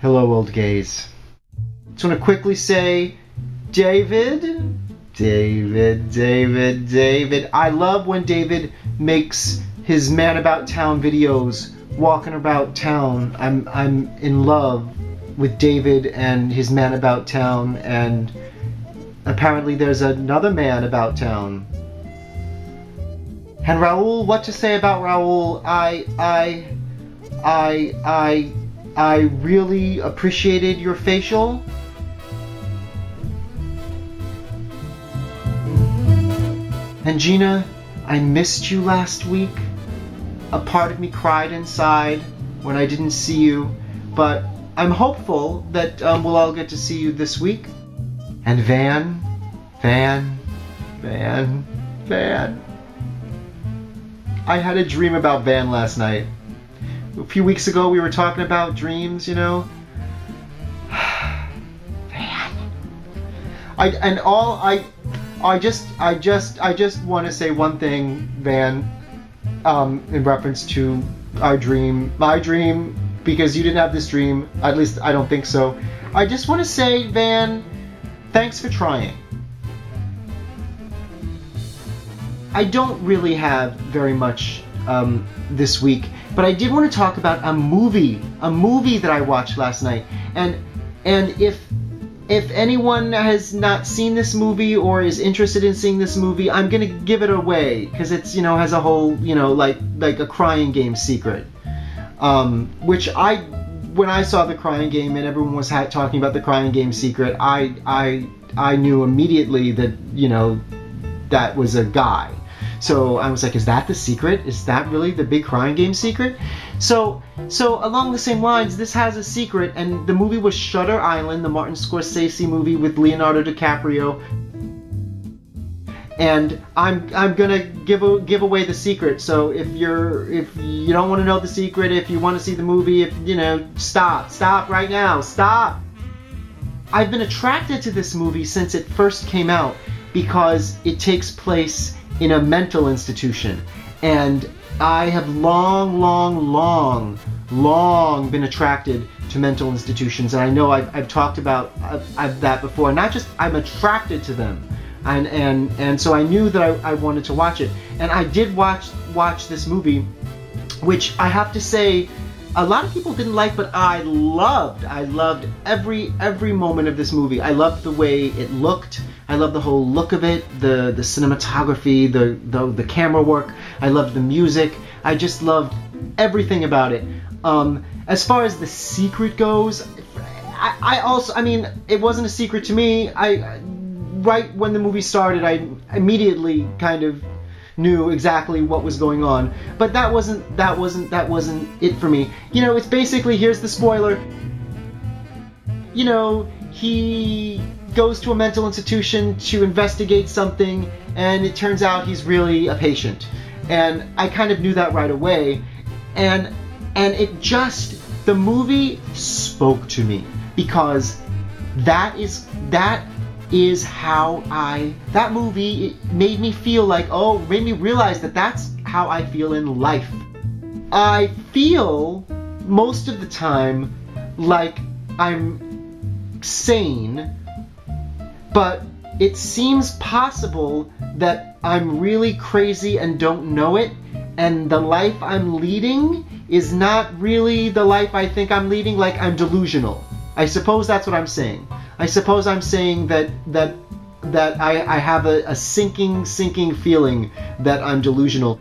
Hello, old gays. Just want to quickly say, David. I love when David makes his Man About Town videos walking about town. I'm in love with David and his Man About Town, and apparently there's another Man About Town. And Raul, what to say about Raul? I really appreciated your facial. And Gina, I missed you last week. A part of me cried inside when I didn't see you, but I'm hopeful that we'll all get to see you this week. And Van. I had a dream about Van last night. A few weeks ago we were talking about dreams, you know. Van. I just want to say one thing, Van, in reference to our dream, my dream, because you didn't have this dream, at least I don't think so. I just want to say, Van, thanks for trying. I don't really have very much this week, but I did want to talk about a movie that I watched last night, and if anyone has not seen this movie or is interested in seeing this movie, I'm gonna give it away because it's, you know, has a whole, you know, like a Crying Game secret, which when I saw the Crying Game and everyone was talking about the Crying Game secret, I knew immediately that, you know, that was a guy. So I was like, is that the secret? Is that really the big Crying Game secret? So along the same lines, this has a secret, and the movie was Shutter Island, the Martin Scorsese movie with Leonardo DiCaprio. And I'm gonna give away the secret. So if you don't want to know the secret, if you want to see the movie, if you know, stop right now, stop. I've been attracted to this movie since it first came out because it takes place in a mental institution, and I have long been attracted to mental institutions, and I know I've talked about that before. Not just I'm attracted to them, and so I knew that I wanted to watch it, and I did watch this movie, which I have to say a lot of people didn't like, but I loved every moment of this movie. I loved the way it looked. I loved the whole look of it, the cinematography, the camera work. I loved the music. I just loved everything about it. As far as the secret goes, I mean, it wasn't a secret to me. Right when the movie started, I immediately kind of knew exactly what was going on. But that wasn't it for me. You know, it's basically, here's the spoiler. You know, he goes to a mental institution to investigate something, and it turns out he's really a patient. And I kind of knew that right away. And it just, the movie spoke to me, because that movie, it made me feel like, made me realize that that's how I feel in life. I feel most of the time like I'm sane, but it seems possible that I'm really crazy and don't know it, and the life I'm leading is not really the life I think I'm leading, like I'm delusional. I suppose that's what I'm saying. I suppose I'm saying that I have a sinking feeling that I'm delusional.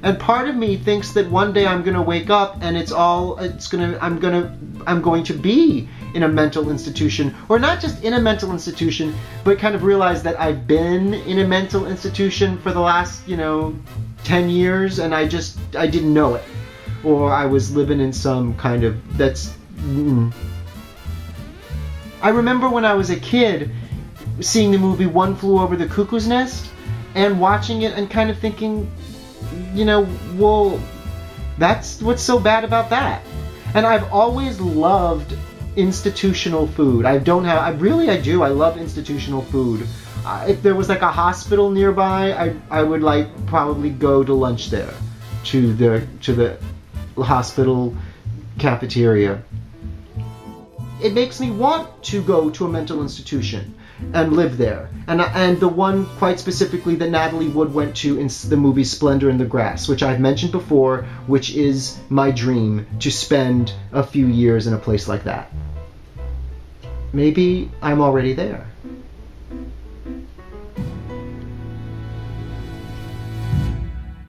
And part of me thinks that one day I'm gonna wake up and I'm going to be in a mental institution, or not just in a mental institution, but kind of realize that I've been in a mental institution for the last, 10 years, and I didn't know it, or I was living in some kind of I remember when I was a kid seeing the movie One Flew Over the Cuckoo's Nest and watching it and kind of thinking, well, that's what's so bad about that. And I've always loved institutional food. I do. I love institutional food. If there was like a hospital nearby, I would probably go to lunch there, to the hospital cafeteria. it makes me want to go to a mental institution and live there. And the one quite specifically that Natalie Wood went to in the movie Splendor in the Grass, which I've mentioned before, which is my dream, to spend a few years in a place like that. Maybe I'm already there.